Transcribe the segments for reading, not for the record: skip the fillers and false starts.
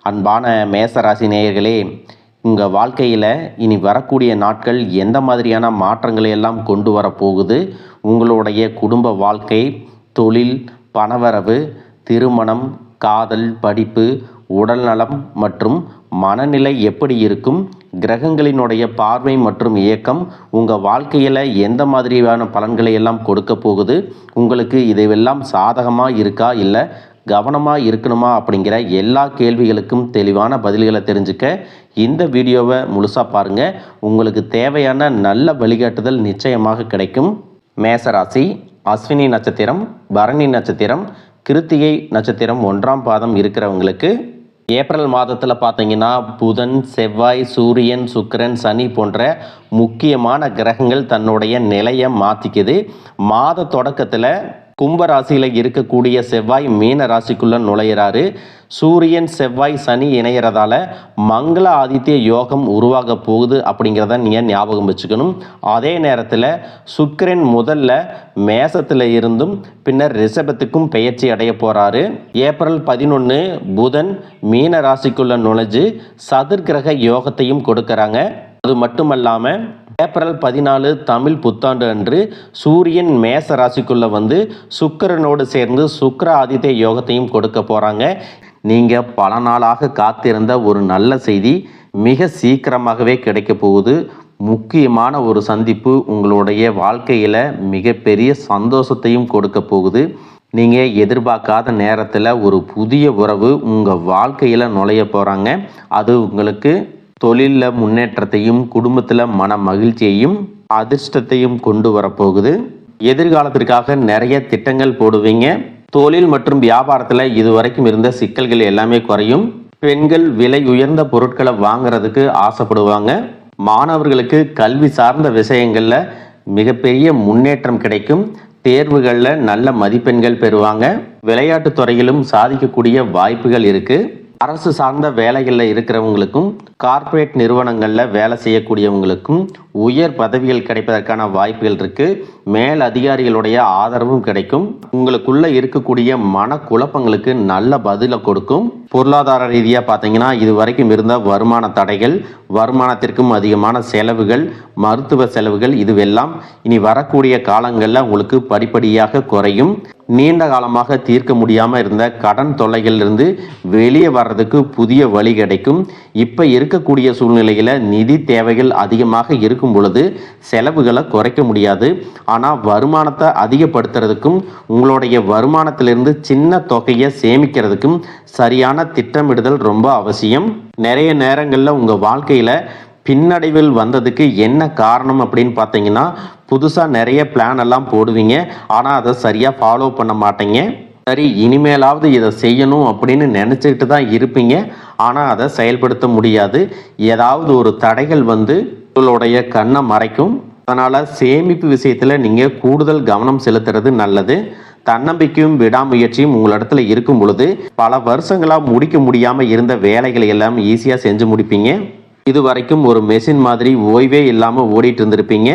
அன்பான மேசராசி நேயர்களே, உங்கள் வாழ்க்கையில் இனி வரக்கூடிய நாட்கள் எந்த மாதிரியான மாற்றங்களை எல்லாம் கொண்டு வரப்போகுது, உங்களுடைய குடும்ப வாழ்க்கை, தொழில், பணவரவு, திருமணம், காதல், படிப்பு, உடல்நலம் மற்றும் மனநிலை எப்படி இருக்கும், கிரகங்களினுடைய பார்வை மற்றும் இயக்கம் உங்கள் வாழ்க்கையில் எந்த மாதிரியான பலன்களை எல்லாம் கொடுக்க போகுது, உங்களுக்கு இதையெல்லாம் சாதகமாக இருக்கா இல்லை கவனமாக இருக்கணுமா அப்படிங்கிற எல்லா கேள்விகளுக்கும் தெளிவான பதில்களை தெரிஞ்சுக்க இந்த வீடியோவை முழுசாக பாருங்கள். உங்களுக்கு தேவையான நல்ல வழிகாட்டுதல் நிச்சயமாக கிடைக்கும். மேசராசி, அஸ்வினி நட்சத்திரம், பரணி நட்சத்திரம், கிருத்திகை நட்சத்திரம் 1ஆம் பாதம் இருக்கிறவங்களுக்கு ஏப்ரல் மாதத்தில் பார்த்தீங்கன்னா புதன், செவ்வாய், சூரியன், சுக்கிரன், சனி போன்ற முக்கியமான கிரகங்கள் தன்னுடைய நிலையை மாற்றிக்குது. மாத தொடக்கத்தில் கும்பராசியில் இருக்கக்கூடிய செவ்வாய் மீன ராசிக்குள்ளே நுழையிறாரு. சூரியன், செவ்வாய், சனி இணைகிறதால மங்கள ஆதித்ய யோகம் உருவாக போகுது அப்படிங்கிறத நீங்கள் ஞாபகம் வச்சுக்கணும். அதே நேரத்தில் சுக்கிரன் முதல்ல மேசத்தில் இருந்தும் பின்னர் ரிஷபத்துக்கும் பெயர்ச்சி அடைய போகிறாரு. ஏப்ரல் 11 புதன் மீன ராசிக்குள்ளே நுழைஞ்சு சதுர்கிரக யோகத்தையும் கொடுக்குறாங்க. அது மட்டுமல்லாமல் ஏப்ரல் 14 தமிழ் புத்தாண்டு அன்று சூரியன் மேச ராசிக்குள்ளே வந்து சுக்கிரனோடு சேர்ந்து சுக்கிர ஆதித்ய யோகத்தையும் கொடுக்க போகிறாங்க. நீங்கள் பல நாளாக காத்திருந்த ஒரு நல்ல செய்தி மிக சீக்கிரமாகவே கிடைக்க போகுது. முக்கியமான ஒரு சந்திப்பு உங்களுடைய வாழ்க்கையில் மிகப்பெரிய சந்தோஷத்தையும் கொடுக்க போகுது. நீங்கள் எதிர்பார்க்காத நேரத்தில் ஒரு புதிய உறவு உங்கள் வாழ்க்கையில் நுழைய போகிறாங்க. அது உங்களுக்கு தொழிலில் முன்னேற்றத்தையும் குடும்பத்தில் மன மகிழ்ச்சியையும் அதிர்ஷ்டத்தையும் கொண்டு வரப்போகுது. எதிர்காலத்திற்காக நிறைய திட்டங்கள் போடுவீங்க. தொழில் மற்றும் வியாபாரத்தில் இதுவரைக்கும் இருந்த சிக்கல்கள் எல்லாமே குறையும். பெண்கள் விலை உயர்ந்த பொருட்களை வாங்குறதுக்கு ஆசைப்படுவாங்க. மாணவர்களுக்கு கல்வி சார்ந்த விஷயங்களில் மிகப்பெரிய முன்னேற்றம் கிடைக்கும். தேர்வுகளில் நல்ல மதிப்பெண்கள் பெறுவாங்க. விளையாட்டுத் துறையிலும் சாதிக்கக்கூடிய வாய்ப்புகள் இருக்குது. அரசு சார்ந்த வேலைகளில் இருக்கிறவங்களுக்கும் கார்ப்பரேட் நிறுவனங்களில் வேலை செய்யக்கூடியவங்களுக்கும் உயர் பதவிகள் கிடைப்பதற்கான வாய்ப்புகள் இருக்குது. மேல் அதிகாரிகளுடைய ஆதரவும் கிடைக்கும். உங்களுக்குள்ளே இருக்கக்கூடிய மனக்குழப்பங்களுக்கு நல்ல பதிலை கொடுக்கும். பொருளாதார ரீதியாக பார்த்தீங்கன்னா இது வரைக்கும் இருந்த வருமான தடைகள், வருமானத்திற்கும் அதிகமான செலவுகள், மருத்துவ செலவுகள் இதுவெல்லாம் இனி வரக்கூடிய காலங்களில் உங்களுக்கு படிப்படியாக குறையும். நீண்ட காலமாக தீர்க்க முடியாமல் இருந்த கடன் தொல்லைகளிலிருந்து வெளியே வர்றதுக்கு புதிய வழி கிடைக்கும். இப்போ இருக்கக்கூடிய சூழ்நிலையில் நிதி தேவைகள் அதிகமாக இருக்கும் பொழுது செலவுகளை குறைக்க முடியாது. ஆனால் வருமானத்தை அதிகப்படுத்துறதுக்கும் உங்களுடைய வருமானத்திலிருந்து சின்ன தொகையை சேமிக்கிறதுக்கும் சரியான திட்டமிடுதல் ரொம்ப அவசியம். நிறைய நேரங்களில் உங்கள் வாழ்க்கையில் பின்னடைவில் வந்ததுக்கு என்ன காரணம் அப்படின்னு பார்த்தீங்கன்னா புதுசாக நிறைய பிளான் எல்லாம் போடுவீங்க. ஆனால் அதை சரியாக ஃபாலோ பண்ண மாட்டீங்க. சரி இனிமேலாவது இதை செய்யணும் அப்படின்னு நினச்சிக்கிட்டு தான் இருப்பீங்க. ஆனால் அதை செயல்படுத்த முடியாது. ஏதாவது ஒரு தடைகள் வந்து உங்களுடைய கண்ணை மறைக்கும். அதனால் சேமிப்பு விஷயத்தில் நீங்கள் கூடுதல் கவனம் செலுத்துறது நல்லது. தன்னம்பிக்கையும் விடாமுயற்சியும் உங்களிடத்துல இருக்கும் பொழுது பல வருஷங்களாக முடிக்க முடியாமல் இருந்த வேலைகளை எல்லாம் ஈஸியாக செஞ்சு முடிப்பீங்க. இது வரைக்கும் ஒரு மெஷின் மாதிரி ஓய்வே இல்லாமல் ஓடிட்டு இருந்திருப்பீங்க.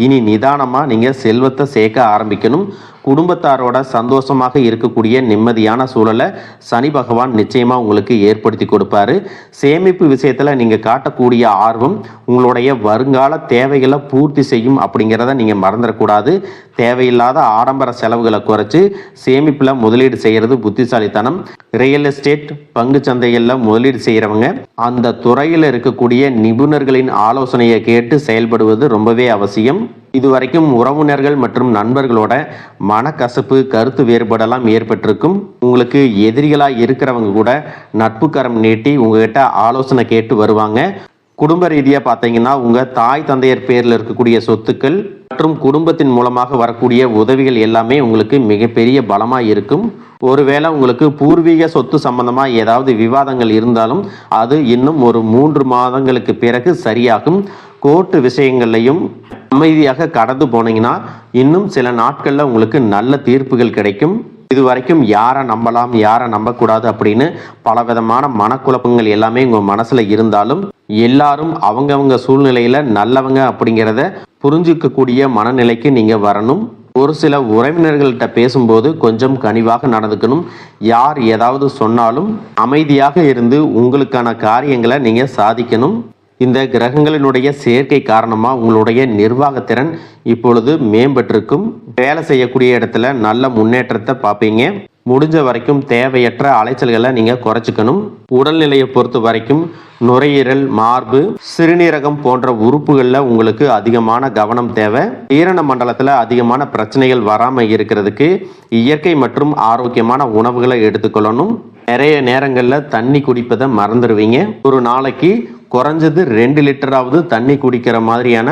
இனி நிதானமாக நீங்கள் செல்வத்தை சேர்க்க ஆரம்பிக்கணும். குடும்பத்தாரோட சந்தோஷமாக இருக்கக்கூடிய நிம்மதியான சூழலை சனி பகவான் நிச்சயமாக உங்களுக்கு ஏற்படுத்தி கொடுப்பாரு. சேமிப்பு விஷயத்தில் நீங்கள் காட்டக்கூடிய ஆர்வம் உங்களுடைய வருங்கால தேவைகளை பூர்த்தி செய்யும் அப்படிங்கிறத நீங்கள் மறந்துடக்கூடாது. தேவையில்லாத ஆடம்பர செலவுகளை குறைச்சி சேமிப்பில் முதலீடு செய்கிறது புத்திசாலித்தனம். ரியல் எஸ்டேட், பங்கு சந்தைகளில் முதலீடு செய்கிறவங்க அந்த துறையில் இருக்கக்கூடிய நிபுணர்களின் ஆலோசனையை கேட்டு செயல்படுவது ரொம்பவே அவசியம். இதுவரைக்கும் உறவினர்கள் மற்றும் நண்பர்களோட மனக்கசப்பு, கருத்து வேறுபாடெல்லாம் ஏற்பட்டிருக்கும். உங்களுக்கு எதிரிகளாக இருக்கிறவங்க கூட நட்புக்கரம் நீட்டி உங்ககிட்ட ஆலோசனை கேட்டு வருவாங்க. குடும்ப ரீதியாக பார்த்தீங்கன்னா உங்கள் தாய் தந்தையர் பேரில் இருக்கக்கூடிய சொத்துக்கள் மற்றும் குடும்பத்தின் மூலமாக வரக்கூடிய உதவிகள் எல்லாமே உங்களுக்கு மிகப்பெரிய பலமாக இருக்கும். ஒருவேளை உங்களுக்கு பூர்வீக சொத்து சம்பந்தமாக ஏதாவது விவாதங்கள் இருந்தாலும் அது இன்னும் ஒரு 3 மாதங்களுக்கு பிறகு சரியாகும். கோர்ட்டு விஷயங்கள்லையும் அமைதியாக கடந்து போனீங்கன்னா இன்னும் சில நாட்களில் உங்களுக்கு நல்ல தீர்ப்புகள் கிடைக்கும். இது வரைக்கும் யாரை நம்பலாம் யாரை நம்பக்கூடாது அப்படின்னு பலவிதமான மனக்குழப்பங்கள் எல்லாமே உங்கள் மனசில் இருந்தாலும் எல்லாரும் அவங்கவங்க சூழ்நிலையில் நல்லவங்க அப்படிங்கிறத புரிஞ்சிக்கக்கூடிய மனநிலைக்கு நீங்கள் வரணும். ஒரு சில உறவினர்கள்ட்ட பேசும்போது கொஞ்சம் கனிவாக நடந்துக்கணும். யார் ஏதாவது சொன்னாலும் அமைதியாக இருந்து உங்களுக்கான காரியங்களை நீங்கள் சாதிக்கணும். இந்த கிரகங்களினுடைய சேர்க்கை காரணமாக உங்களுடைய நிர்வாகத்திறன் இப்பொழுது மேம்பட்டிருக்கும். வேலை செய்யக்கூடிய இடத்துல நல்ல முன்னேற்றத்தை பார்ப்பீங்க. முடிஞ்ச வரைக்கும் தேவையற்ற அலைச்சல்களை நீங்கள் குறைச்சிக்கணும். உடல்நிலையை பொறுத்த வரைக்கும் நுரையீரல், மார்பு, சிறுநீரகம் போன்ற உறுப்புகளில் உங்களுக்கு அதிகமான கவனம் தேவை. ஜீரண மண்டலத்தில் அதிகமான பிரச்சனைகள் வராமல் இருக்கிறதுக்கு இயற்கை மற்றும் ஆரோக்கியமான உணவுகளை எடுத்துக்கொள்ளணும். நிறைய நேரங்களில் தண்ணி குடிப்பதை மறந்துடுவீங்க. ஒரு நாளைக்கு குறைஞ்சது 2 லிட்டராவது தண்ணி குடிக்கிற மாதிரியான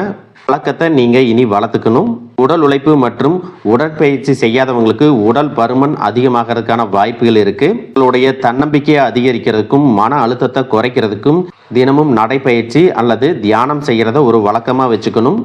பழக்கத்தை நீங்கள் இனி வளர்த்துக்கணும். உடல் உழைப்பு மற்றும் உடற்பயிற்சி செய்யாதவங்களுக்கு உடல் பருமன் அதிகமாகிறதுக்கான வாய்ப்புகள் இருக்கு. உங்களுடைய தன்னம்பிக்கையை அதிகரிக்கிறதுக்கும் மன அழுத்தத்தை குறைக்கிறதுக்கும் தினமும் நடைப்பயிற்சி அல்லது தியானம் செய்யறத ஒரு வழக்கமாக வச்சுக்கணும்.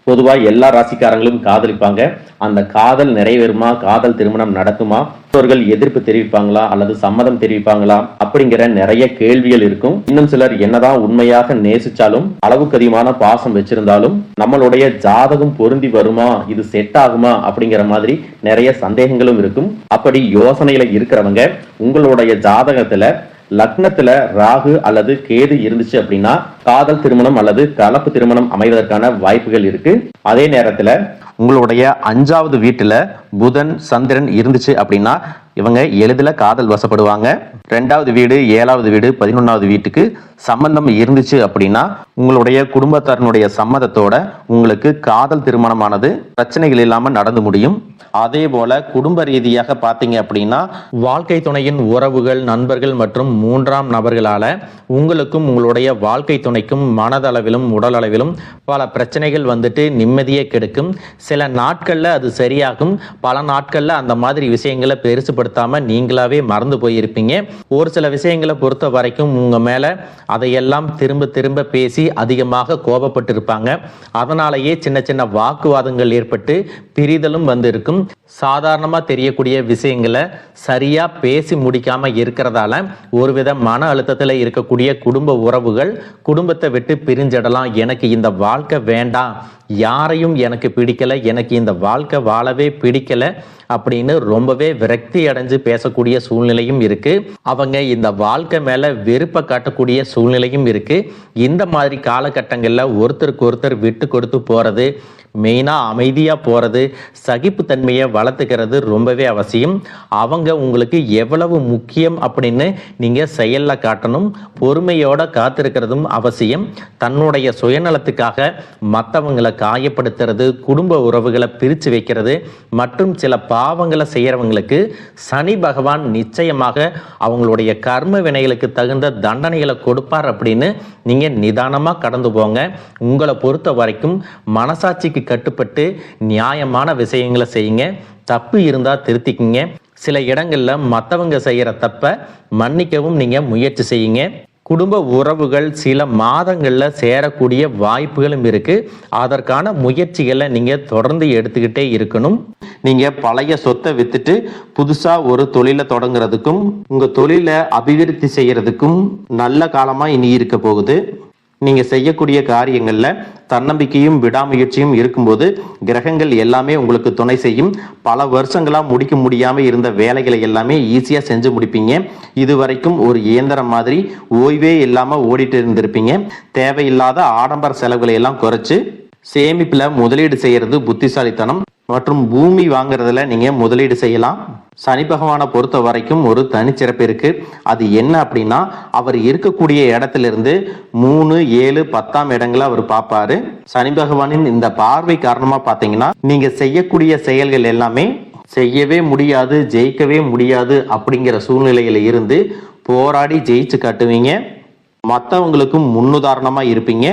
பொதுவாக எல்லா ராசிக்காரங்களும் காதலிப்பாங்க. அந்த காதல் நிறைவேறுமா, காதல் திருமணம் நடக்குமா, பெற்றோர்கள் எதிர்ப்பு தெரிவிப்பாங்களா அல்லது சம்மதம் தெரிவிப்பாங்களா அப்படிங்கிற நிறைய கேள்விகள் இருக்கும். இன்னும் சிலர் என்னதான் உண்மையாக நேசிச்சாலும் அளவுக்கு அதிகமான பாசம் வச்சிருந்தாலும் நம்மளுடைய ஜாதகம் பொருந்தி வருமா, இது செட் ஆகுமா அப்படிங்கிற மாதிரி நிறைய சந்தேகங்களும் இருக்கும். அப்படி யோசனையில இருக்கிறவங்க உங்களுடைய ஜாதகத்துல லக்னத்துல ராகு அல்லது கேது இருந்துச்சு அப்படின்னா காதல் திருமணம் அல்லது கலப்பு திருமணம் அமைவதற்கான வாய்ப்புகள் இருக்கு. அதே நேரத்துல உங்களுடைய 5வது வீட்டுல புதன், சந்திரன் இருந்துச்சு அப்படின்னா இவங்க எளிதில் காதல் வசப்படுவாங்க. 2வது வீடு, 7வது வீடு, 11வது வீட்டுக்கு சம்பந்தம் இருந்துச்சு அப்படின்னா உங்களுடைய குடும்பத்தாரனுடைய சம்மதத்தோட உங்களுக்கு காதல் திருமணமானது பிரச்சனைகள் இல்லாம நடந்து முடியும். அதே போல குடும்ப ரீதியாக பார்த்தீங்க அப்படின்னா வாழ்க்கை துணையின் உறவுகள், நண்பர்கள் மற்றும் 3ஆம் நபர்களால உங்களுக்கும் உங்களுடைய வாழ்க்கை துணைக்கும் மனதளவிலும் உடல் அளவிலும் பல பிரச்சனைகள் வந்துட்டு நிம்மதியை கெடுக்கும். சில நாட்கள்ல அது சரியாகும், பல நாட்கள்ல அந்த மாதிரி விஷயங்களை பெருசுபடுத்தாம நீங்களாவே மறந்து போயிருப்பீங்க. ஒரு சில விஷயங்களை பொறுத்த வரைக்கும் உங்க மேல அதையெல்லாம் திரும்ப திரும்ப பேசி அதிகமாக கோபப்பட்டு இருப்பாங்க. அதனாலேயே சின்ன சின்ன வாக்குவாதங்கள் ஏற்பட்டு பிரிதலும் வந்து இருக்கும். சாதாரணமா தெரியக்கூடிய விஷயங்களை சரியா பேசி முடிக்காம இருக்கிறதால ஒருவித மன அழுத்தத்துல இருக்கக்கூடிய குடும்ப உறவுகள் குடும்பத்தை விட்டு பிரிஞ்சிடலாம். எனக்கு இந்த வாழ்க்கை வேண்டாம், யாரையும் எனக்கு பிடிக்கல, எனக்கு இந்த வாழ்க்கை வாழவே பிடிக்கல அப்படின்னு ரொம்பவே விரக்தி அடைஞ்சு பேசக்கூடிய சூழ்நிலையும் இருக்கு. அவங்க இந்த வாழ்க்கை மேல வெறுப்பை காட்டக்கூடிய சூழ்நிலையும் இருக்கு. இந்த மாதிரி காலகட்டங்கள்ல ஒருத்தருக்கு ஒருத்தர் விட்டு கொடுத்து போறது, மெயினா அமைதியா போறது, சகிப்புத்தன்மையை வளர்த்துக்கிறது ரொம்பவே அவசியம். அவங்க உங்களுக்கு எவ்வளவு முக்கியம் அப்படின்னு நீங்க செயல்ல காட்டணும். பொறுமையோட காத்திருக்கிறதும் அவசியம். தன்னுடைய சுயநலத்துக்காக மற்றவங்களை காயப்படுத்துறது, குடும்ப உறவுகளை பிரித்து வைக்கிறது மற்றும் சில பாவங்களை செய்யறவங்களுக்கு சனி பகவான் நிச்சயமாக அவங்களுடைய கர்ம வினைகளுக்கு தகுந்த தண்டனைகளை கொடுப்பார் அப்படின்னு நீங்க நிதானமா கடந்து போங்க. உங்களை பொறுத்த வரைக்கும் மனசாட்சிக்கு கட்டுப்பட்டு நியாயமான விஷயங்களை செய்யுங்க. தப்பு இருந்தா திருத்திக்கிங்க. சில இடங்கள்ல மற்றவங்க செய்யற தப்ப மன்னிக்கவும் நீங்க முயற்சி செய்யுங்க. குடும்ப உறவுகள் சில மாதங்கள்ல சேரக்கூடிய வாய்ப்புகளும் இருக்கு. அதற்கான முயற்சிகளை நீங்க தொடர்ந்து எடுத்துக்கிட்டே இருக்கணும். நீங்க பழைய சொத்தை வித்துட்டு புதுசா ஒரு தொழிலை தொடங்குறதுக்கும் உங்க தொழிலை அபிவிருத்தி செய்யறதுக்கும் நல்ல காலமா இனி இருக்க போகுது. நீங்க செய்யக்கூடிய காரியங்கள்ல தன்னம்பிக்கையும் விடாமுயற்சியும் இருக்கும்போது கிரகங்கள் எல்லாமே உங்களுக்கு துணை செய்யும். பல வருஷங்களா முடிக்க முடியாம இருந்த வேலைகளை எல்லாமே ஈஸியா செஞ்சு முடிப்பீங்க. இது வரைக்கும் ஒரு இயந்திரம் மாதிரி ஓய்வே இல்லாம ஓடிட்டு இருந்திருப்பீங்க. தேவையில்லாத ஆடம்பர செலவுகளை எல்லாம் குறைச்சு சேமிப்புல முதலீடு செய்யறது புத்திசாலித்தனம். மற்றும் பூமி வாங்குறதுல நீங்க முதலீடு செய்யலாம். சனி பகவானை பொறுத்த வரைக்கும் ஒரு தனிச்சிறப்பு இருக்கு. அது என்ன அப்படின்னா அவர் இருக்கக்கூடிய இடத்திலிருந்து 3, 7, 10ஆம் இடங்களை அவர் பார்ப்பாரு. சனி பகவானின் இந்த பார்வை காரணமா பார்த்தீங்கன்னா நீங்க செய்யக்கூடிய செயல்கள் எல்லாமே செய்யவே முடியாது, ஜெயிக்கவே முடியாது அப்படிங்கிற சூழ்நிலையில இருந்து போராடி ஜெயிச்சு காட்டுவீங்க. மற்றவங்களுக்கும் முன்னுதாரணமா இருப்பீங்க.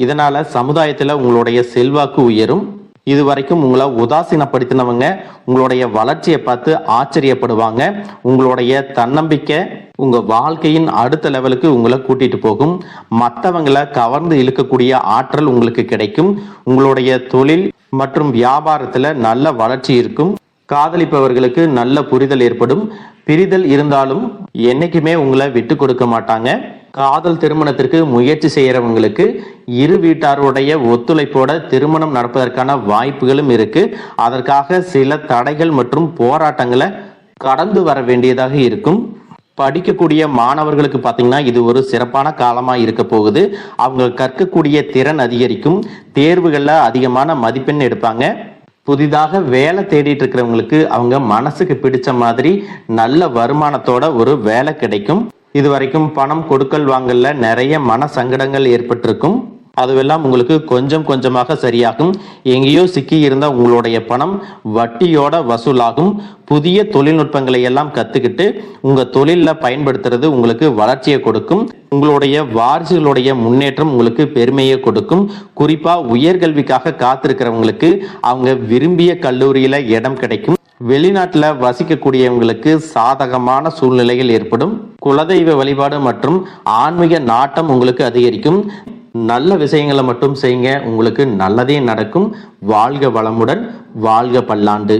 இதனால சமுதாயத்துல உங்களுடைய செல்வாக்கு உயரும். இதுவரைக்கும் உங்களை உதாசீனப்படுத்தினவங்க உங்களுடைய வளர்ச்சியை பார்த்து ஆச்சரியப்படுவாங்க. உங்களுடைய தன்னம்பிக்கை உங்க வாழ்க்கையின் அடுத்த லெவலுக்கு உங்களை கூட்டிட்டு போகும். மற்றவங்களை கவர்ந்து இழுக்கக்கூடிய ஆற்றல் உங்களுக்கு கிடைக்கும். உங்களுடைய தொழில் மற்றும் வியாபாரத்துல நல்ல வளர்ச்சி இருக்கும். காதலிப்பவர்களுக்கு நல்ல புரிதல் ஏற்படும். பிரிதல் இருந்தாலும் என்னைக்குமே உங்களை விட்டு கொடுக்க மாட்டாங்க. காதல் திருமணத்திற்கு முயற்சி செய்கிறவங்களுக்கு இரு வீட்டாருடைய ஒத்துழைப்போட திருமணம் நடப்பதற்கான வாய்ப்புகளும் இருக்கு. அதற்காக சில தடைகள் மற்றும் போராட்டங்களை கடந்து வர வேண்டியதாக இருக்கும். படிக்கக்கூடிய மாணவர்களுக்கு பார்த்தீங்கன்னா இது ஒரு சிறப்பான காலமாக இருக்க போகுது. அவங்க கற்கக்கூடிய திறன் அதிகரிக்கும். தேர்வுகளில் அதிகமான மதிப்பெண் எடுப்பாங்க. புதிதாக வேலை தேடிட்டு இருக்கிறவங்களுக்கு அவங்க மனசுக்கு பிடிச்ச மாதிரி நல்ல வருமானத்தோட ஒரு வேலை கிடைக்கும். இதுவரைக்கும் பணம் கொடுக்கல் வாங்கல நிறைய மன சங்கடங்கள் ஏற்பட்டிருக்கும். அதுவெல்லாம் உங்களுக்கு கொஞ்சம் கொஞ்சமாக சரியாகும். எங்கேயோ சிக்கி இருந்த உங்களுடைய பணம் வட்டியோட வசூலாகும். புதிய தொழில்நுட்பங்களை எல்லாம் கத்துக்கிட்டு உங்க தொழில பயன்படுத்துறது உங்களுக்கு வளர்ச்சியை கொடுக்கும். உங்களுடைய வாரிசுகளுடைய முன்னேற்றம் உங்களுக்கு பெருமையை கொடுக்கும். குறிப்பா உயர்கல்விக்காக காத்திருக்கிறவங்களுக்கு அவங்க விரும்பிய கல்லூரியில இடம் கிடைக்கும். வெளிநாட்டுல வசிக்கக்கூடியவங்களுக்கு சாதகமான சூழ்நிலைகள் ஏற்படும். குலதெய்வ வழிபாடு மற்றும் ஆன்மீக நாட்டம் உங்களுக்கு அதிகரிக்கும். நல்ல விஷயங்களை மட்டும் செய்யுங்க, உங்களுக்கு நல்லதே நடக்கும். வாழ்க வளமுடன், வாழ்க பல்லாண்டு.